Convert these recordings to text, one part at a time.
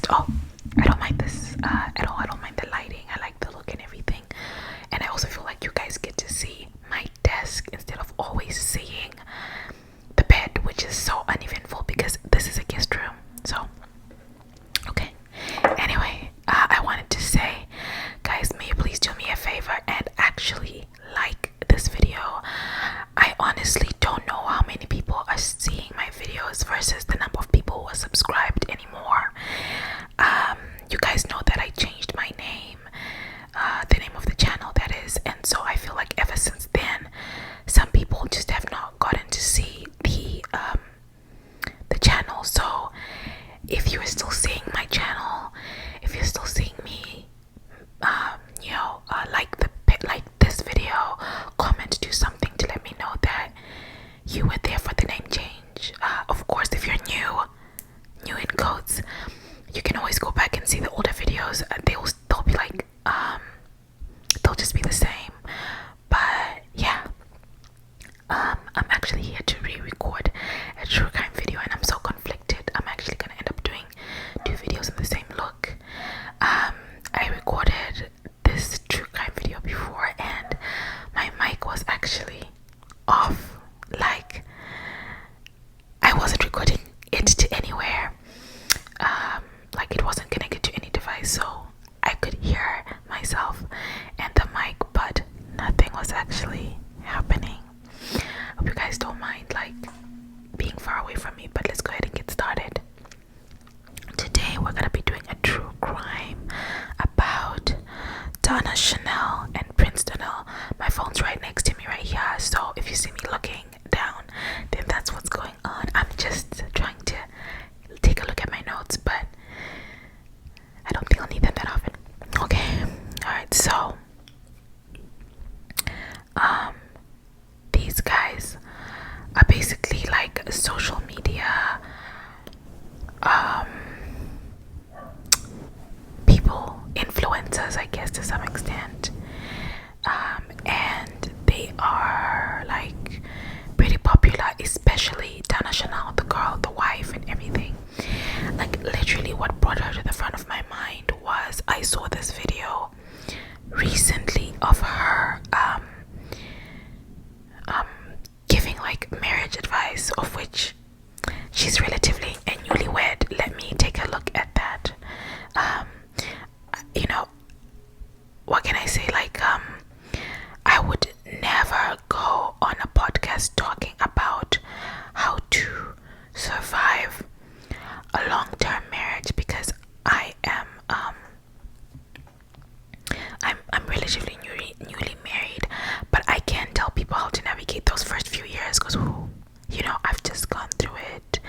oh, I don't mind this at all. I don't mind the lighting. I like the look and everything. And I also feel like you guys get to see my desk instead of always seeing the bed, which is so uneventful because this is a guest room. So, okay. Anyway, I wanted to say, guys, may you please do me a favor and actually like this video. I honestly don't know how many people are seeing my videos versus the number of people who are subscribed anymore. You guys know that I changed my name, the name of the channel that is, and so I feel like ever since then some people just have not gotten to see the channel. So if you're still seeing my channel, if you're still seeing me, like this video, comment, do something to let me know that you were there for the name change. Of course, if you're new in quotes, you can always go back and see the older videos. They'll be like they'll just be the same. But yeah, I'm actually here to re-record a true crime video, and I'm so conflicted. I'm actually gonna end up doing 2 videos in the same look. I recorded this true crime video before, and my mic was actually off. Like, I wasn't recording it to anywhere. Like, it wasn't connected to any device, so I could hear myself and the mic, but nothing was actually happening. Hope you guys don't mind, like, being far away from me, but let's go ahead and get started. Today we're gonna be doing a true crime about Donnell and Prince Donnell. My phone's right next to me right here, so if you see me looking down, then that's what's going on. I'm just trying to take a look at my notes, but I don't think I'll need them that often. Okay, alright, so these guys are basically like social media people, influencers, I guess, to some extent, and they are like pretty popular, especially Donnell, the girl, the wife, and everything. Like, literally what brought her to the front of my mind was I saw this video recently of her giving like marriage advice, of which she's relatively a newlywed. Let me take a look at that. What can I say? Like, I would never go on a podcast talking about how to survive a long-term marriage, because I am I'm relatively newly married, but I can tell people how to navigate those first few years, because I've just gone through it.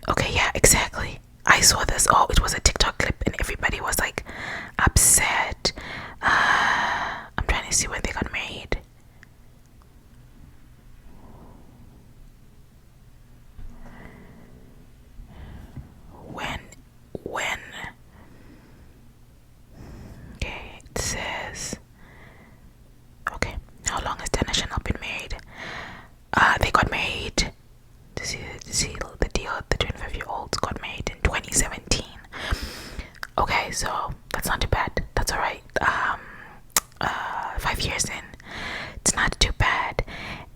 Okay, yeah, exactly. I saw this. Oh, it was a TikTok clip, and everybody was like upset. I'm trying to see when they got married. When okay, it says, okay, how long has Donnell been married? They got married, to see the deal, the 25-year-olds got married in 2017. Okay, so that's not too bad. That's all right. 5 years in, it's not too bad.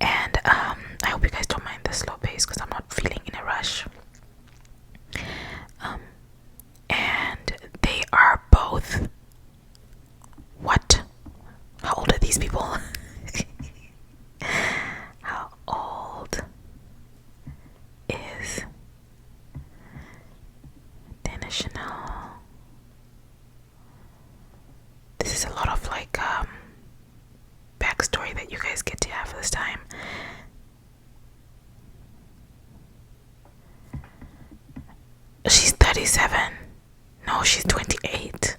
And I hope you guys don't mind the slow pace, because I'm not feeling in a rush. And they are both, what? How old are these people? How old is Donnell? This is a lot of like backstory that you guys get to have this time. She's 37. No, she's 28.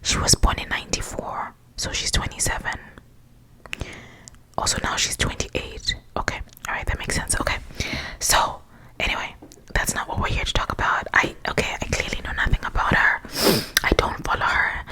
She was born in 94, so she's 27. Also, now she's 28. Okay, alright, that makes sense. Okay, so anyway, that's not what we're here to talk about. I clearly know nothing about her. I don't follow her.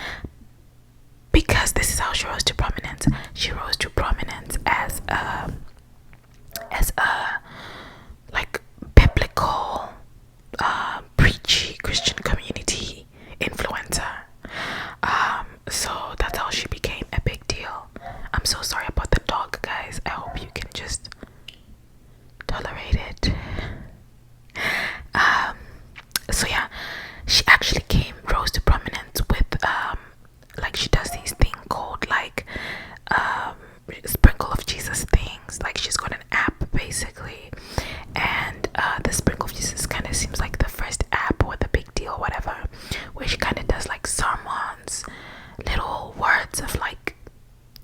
lots of like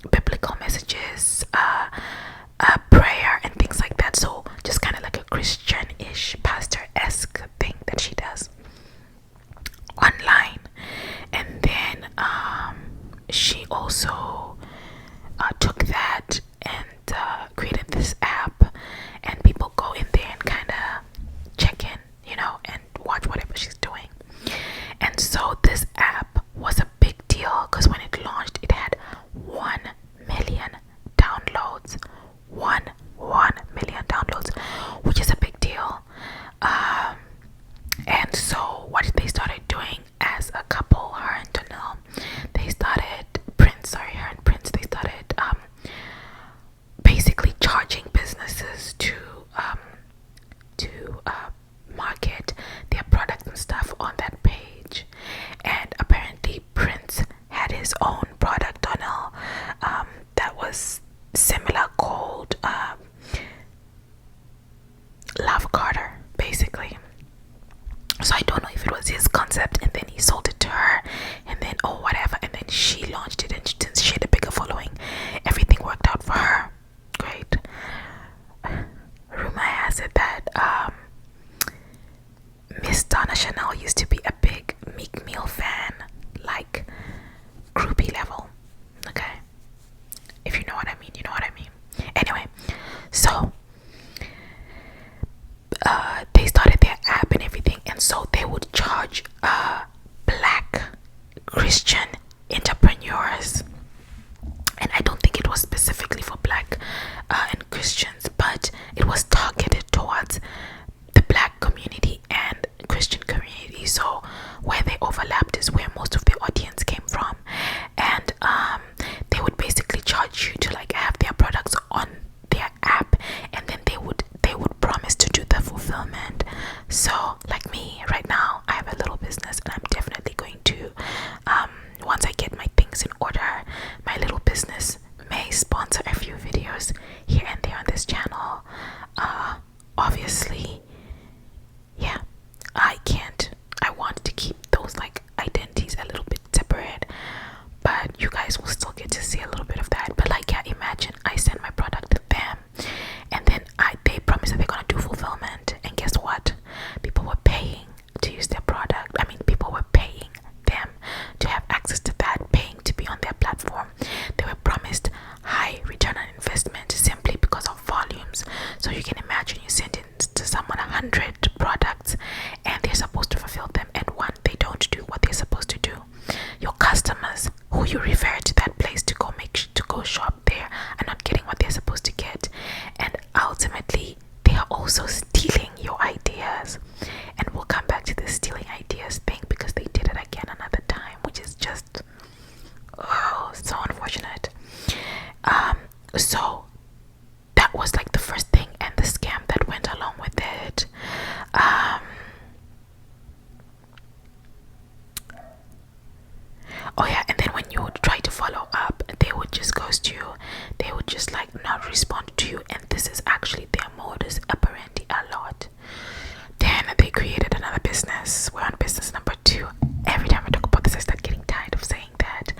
biblical messages, prayer and things like that. So just kind of like a Christian-ish, pastor-esque thing that she does online. And then she also took that and created this app, and people go in there and kind of check in, and watch whatever she's doing. And so this app was a big deal because when it launched, it had 1 million downloads. 1 million downloads, which is a big deal. And so what they started doing as a couple, her and Donnell, they started they started basically charging businesses to market their products and stuff on that page. And apparently Prince had his own product, Donnell, that was similar, called Love Carter, basically. So I don't know if it was his concept and then he sold it to her, and then whatever, and then she launched it, and since she had a bigger following, everything worked out for her. Great. Rumor has it that Miss Donna Chanel used to be a big Meek Mill fan, like groupie level. Okay, if you know what I mean, you know what I mean. Anyway, so they started their app and everything, and so they would charge black Christian entrepreneurs. And I don't think it was specifically for black and Christians, but it was targeted towards the black community and Christian community. So where they overlapped is where most of the audience came from. And they would basically charge you to like have their products on their app, and then they would promise to do the fulfillment. So like me right now, I have a little business, and I'm definitely going to once I get my things in order, my little business may sponsor a few videos here and there on this channel. Obviously, yeah, I want to keep those like identities a little bit separate, but you guys will still get to see a little bit of that. But like, yeah, imagine I send my product to them, and then they promise that they're gonna do fulfillment, and guess what? People were paying to use their product. I mean, people were paying them to have access to that, paying to be on their platform. They were promised high return on investment simply because of volumes. So you can imagine you send in to someone 100 products, and they're supposed to fulfill them, and they don't do what they're supposed to do. Your customers who you refer to that place to go shop there are not getting what they're supposed to get, and ultimately they are also stealing your ideas. And we'll come back to this stealing ideas thing because they did it again another time, which is just so unfortunate. So that was like the first thing, and the scam that went along with it. Oh yeah, and then when you would try to follow up, they would just ghost you. They would just like not respond to you, and this is actually their modus operandi a lot. Then they created another business. We're on business number 2. Every time I talk about this, I start getting tired of saying that.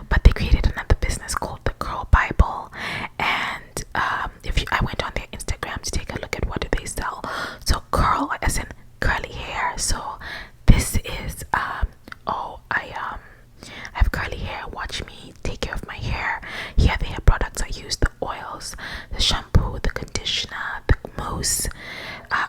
But they created another business called the Girl Bible, and I went on their Instagram to take a look at what do they sell. So curl as in curly hair. So this is I have curly hair. Watch me take care of my hair. Here the hair products I use: the oils, the shampoo, the conditioner, the mousse,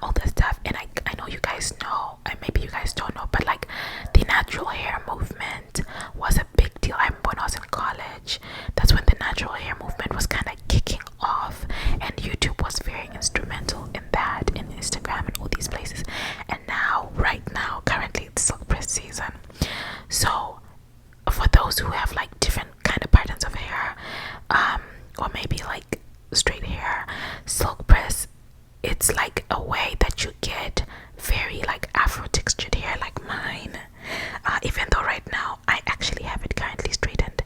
all that stuff. And I know you guys know, and maybe you guys don't know, but like the natural hair movement was a big deal. I remember when I was in college, that's when the natural hair movement was kind of kicking off, and YouTube was very instrumental in that, and Instagram and all these places. And now, right now, currently it's silk press season. So for those who have like different kind of patterns of hair, or maybe like straight hair, silk press, it's like a way that you get very like afro textured hair like mine. Even though right now I actually have it currently straightened,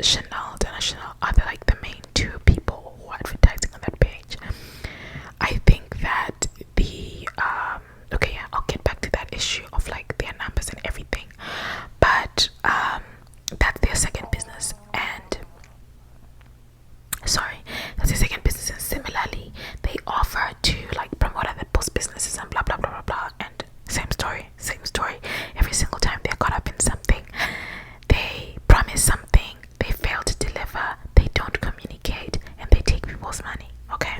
Chanel are like the main two people who are advertising on that page. I think that the okay, yeah, I'll get back to that issue of like their numbers and everything, but that's their second business, and sorry, that's their second business, and similarly they offer to like promote other people's businesses and blah blah blah blah blah, and same story every single time they're caught up in something. They promise something, they fail to deliver, they don't communicate, and they take people's money. Okay,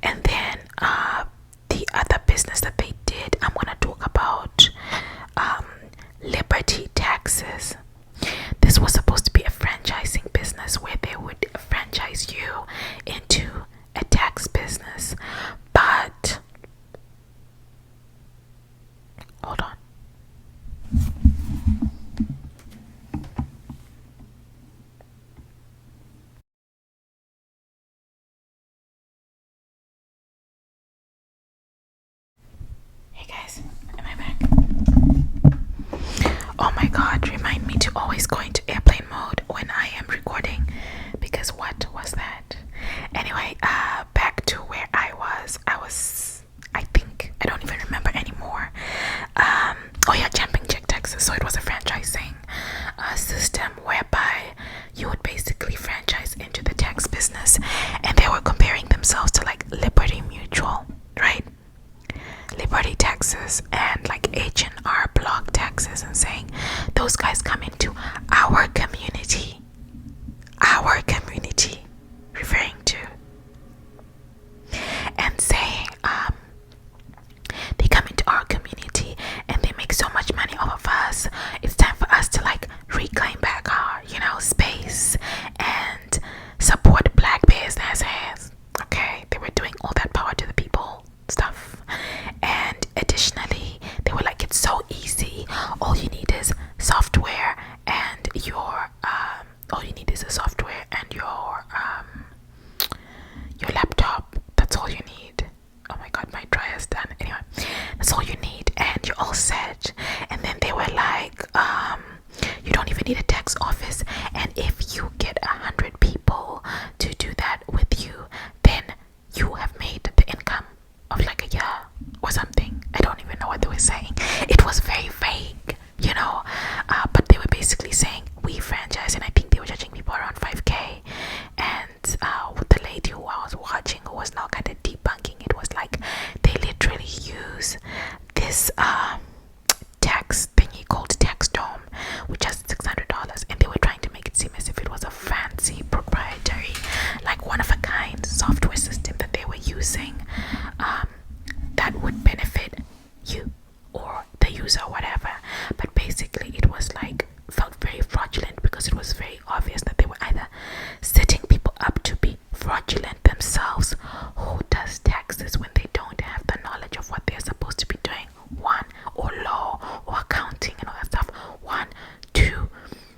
and then the other business that they did, I'm gonna talk about Liberty Taxes. This was supposed to be a franchising business where they would franchise you into a tax business, but hold on. Hey guys, am I back? Oh my god, remind me to always go into airplane mode when I am recording, because what was that? Anyway, back to where I was, I think, I don't even remember anymore. Oh yeah, Jumping Jack Texas. So it was a franchising system whereby you would basically franchise into the tax business, and they were comparing themselves to like Liberty Mutual, right? Liberty Taxes and like H&R Block Taxes, and saying those guys come into our community, referring to, and saying they come into our community and they make so much money off of us. It's time for us to like reclaim back our, space and support black businesses. Okay, they were doing all that power to the people stuff, and additionally they were like, it's so easy, all you need is software and your laptop. That's all you need. Oh my god, my dryer's done. Anyway, that's all you need and you're all set. And then they were like, you don't even need a tax office, and if you get 100 people to do that with you, then you have made the income of like a year or something. I don't even know what they were saying. It was very vague, but they were basically saying we franchise, and I think they were charging people around 5k. And with the lady who I was watching, who was now kind of debunking, it was like they literally use this tax thingy called Tax Dome, which has $600, and they were trying to make it seem as if it was a fancy proprietary, like one of a kind software system that they were using that would benefit you or the user, whatever. But basically it was like, felt very fraudulent, because it was very obvious that they were either setting people up to be fraudulent themselves. Who does taxes when they don't have the knowledge of what they're supposed to be doing? One, or law or accounting and all that stuff. One, two,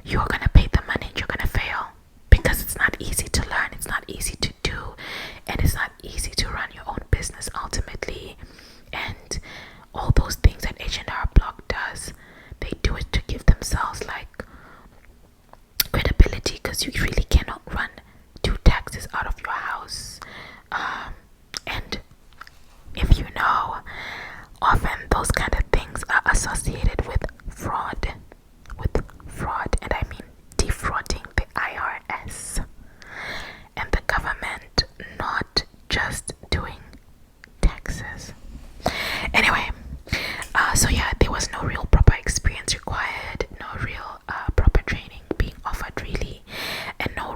you're gonna pay the money and you're gonna fail, because it's not easy to learn, it's not easy to do, and it's not easy to run your own business ultimately. And all those things that H&R Block does, they do it to give themselves like credibility, because you really cannot do taxes out of your house. And if you know, often those kind of things are associated with fraud, and I mean defrauding the IRS and the government, not just doing taxes. Anyway, so yeah, there was no real proper experience required, no real proper training being offered really, and no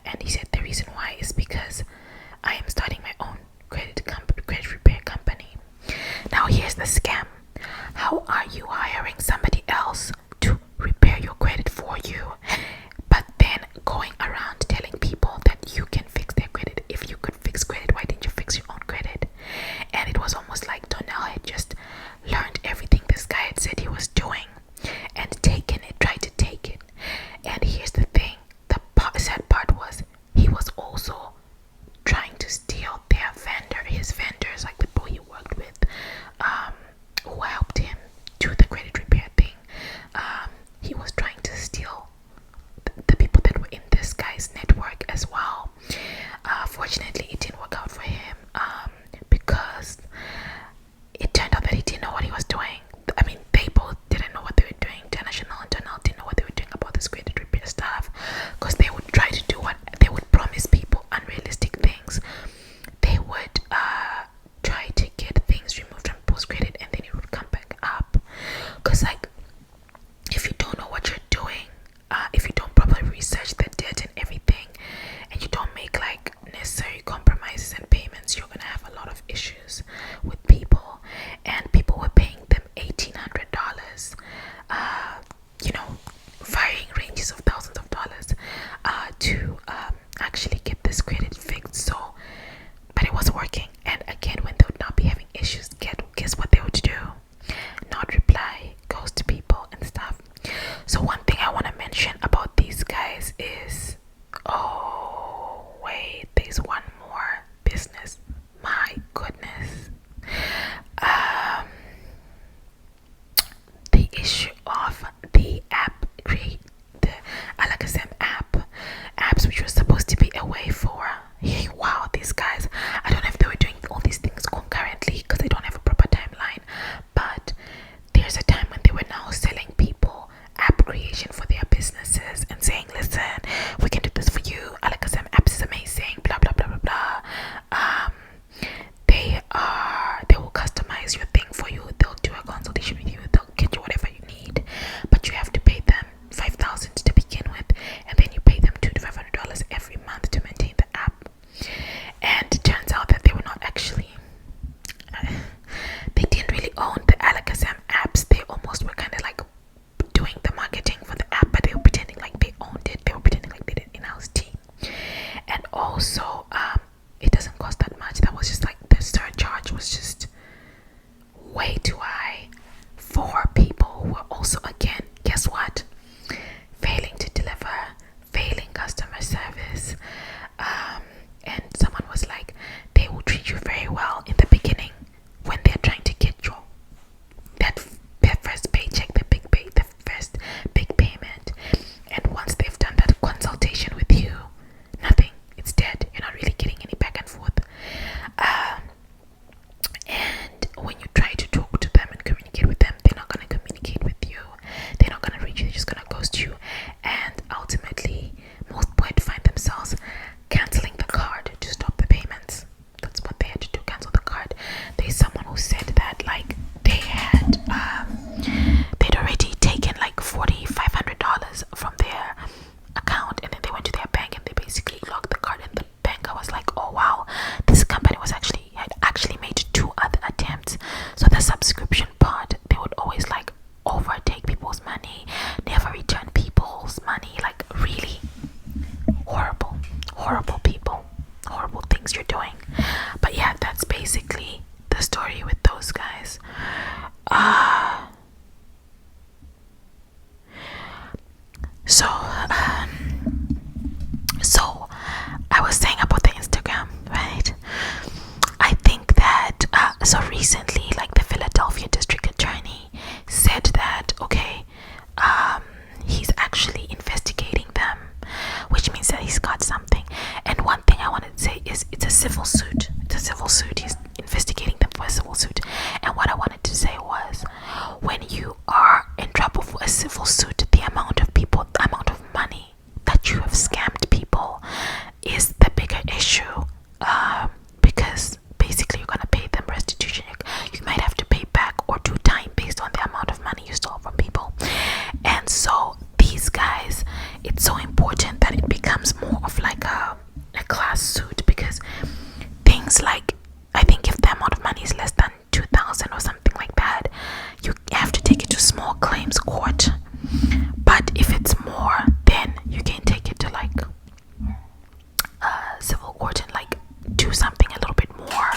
and he said the reason why is because I am starting my own credit repair company. Now here's the scam. How are you hiring somebody else to repair your credit for you, but then going around telling people that you can fix their credit? If you could fix credit, why didn't you fix your own credit? And it was almost like Donnell had just learned everything this guy had said he was doing and tried to take it. And here's the thing, the sad part was he was also trying to steal his vendors, like the boy he worked with, who helped him do the credit repair thing. He was trying to steal the people that were in this guy's network as well. Fortunately, it didn't work out for him, because it turned out that he didn't know what he was doing. I mean, they both didn't know what they were doing. International and Donnell didn't know what they were doing about this credit repair stuff, because they would try to do what they would promise people, unrealistic things. They would try to get things removed from post credit, and then it would come back up. Because like, if you don't know what you're doing, if you don't properly research the debt and everything, and you don't make like necessary compromises and payments, you're gonna have a lot of issues with people. And people were paying them $1,800, varying ranges of thousands of dollars, to actually get this credit fixed. So, but it was working. And again, when they would not be having issues, guess what they would do? Not reply, ghost people and stuff. So one thing I want to mention about these guys is, oh wait, there's one more business. My goodness. The issue of the app, the Alakazam apps, which was supposed to be a way for, wow, these guys, I don't know if they were doing all these things concurrently because they don't have a proper timeline, but there's a time when they were now selling people app creation for their businesses and saying, listen, we can do this for you, Alakazam apps is amazing, blah blah blah blah blah. They will customize your thing for you, they'll do a consultation with you, they'll get you whatever you need, but you have to pay them $5,000 to begin with, and then you pay them $200 to $500 every month to maintain the app. And it turns out that they were not actually, they didn't really own the Alakazam apps. They almost were kind of like doing the marketing for the app, but they were pretending like they owned it. They were pretending like they did an in-house team. And also, it doesn't cost that much. That was just like, the surcharge was just way too high for people who were also, again, guess what? Failing to deliver, failing customer service. And someone was like, they will treat you very well in the beginning when they're trying to get your their first paycheck, the first big payment. And once they've done that consultation with you, nothing, it's dead. You're not really getting any back and forth. And when you try to talk to them and communicate with them, they're not going to communicate with you. They're not going to reach you. They're just going to ghost you. And ultimately, most would find themselves canceling the card to stop the payments. That's what they had to do, cancel the card. There's someone who said that like they'd already taken like $4,500 from their account, and then they went to their bank and they basically locked the card, and the banker was like, oh wow, this company had actually made 2 other attempts. So the subscription part, they would always like overtake people's money, never return people's money, like really horrible people, horrible things you're doing. But yeah, that's basically the story with those guys. So I was saying about the Instagram, right? I think that so recently, like the Philadelphia district attorney said that he's actually investigating them, which means that he's got something. And one thing I wanted to say is it's a civil suit. He's investigating them for a civil suit. And what I wanted to say was, when you are in trouble for a civil suit, the amount of money that you have scammed people is the bigger issue, because basically you're gonna pay them restitution. You might have to pay back or do time based on the amount of money you stole from people. And so these guys, it's so important that it becomes more of like civil court and like do something a little bit more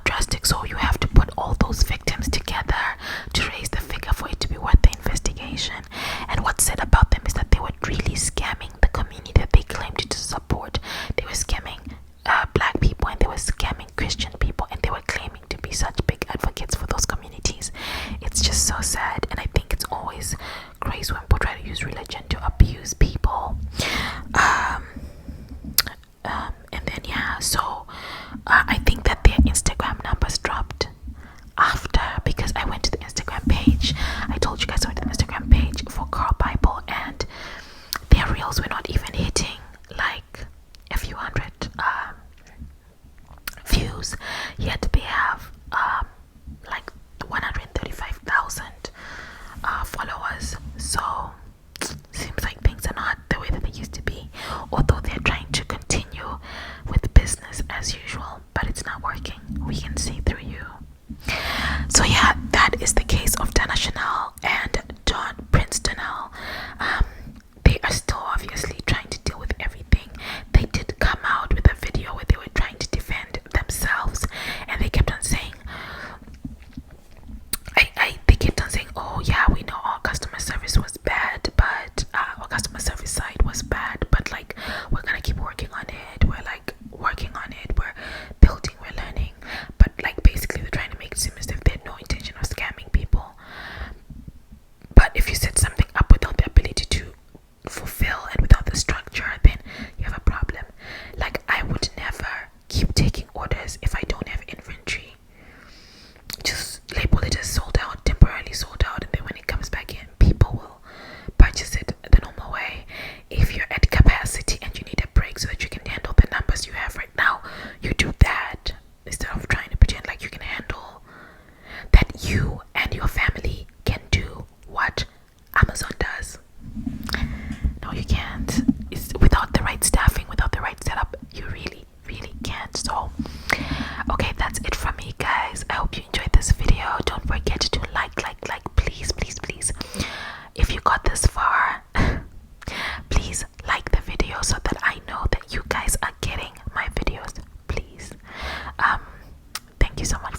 drastic. So you have to put all those victims together to raise the figure for it to be worth the investigation. And what's said about them is that they were really scamming the community that they claimed to support. They were scamming black people, and they were scamming Christian people, and they were claiming to be such big advocates for those communities. It's just so sad, and I think it's always crazy when people try to use religion to abuse people. And then so I think that their Instagram numbers dropped after, because I went to the Instagram page. I told you guys I went to the Instagram page for Carl Bible, and their reels were not even hitting like a few hundred views, yet they have like 135,000 followers. So seems like things are not the way that they used to be, although they're trying to continue with business as usual, but it's not working. We can see through you. So yeah, that is the case of Donnell and Prince Donnell. They are still obviously trying to deal with everything. They did come out with a video where they were trying to defend themselves, and they kept on saying, they kept on saying, oh yeah, we know our customer service was bad, but our customer service side was bad, but like we're gonna keep working on it. We're like working on it. We're building. We're learning. But like basically they're trying to make it seem as if they had no intention of scamming people. But if you set something up without the ability to fulfill and without the structure, then you have a problem. Like I would never keep taking orders if I don't have inventory. Just label it as sold out, temporarily sold out, and then when it comes back in, people will purchase it the normal way. If you're at capacity and you need a break so that you can handle the numbers you have right now, you do that instead of trying to pretend like you can handle that. You and your family can do what Amazon does. No, you can't. It's without the right staffing, without the right setup, you really can't. So okay, that's it from me, guys. I hope you enjoyed this video. Don't forget to like, please. If you got this far, please like the video so that I know that you guys are getting my videos, please. Thank you so much.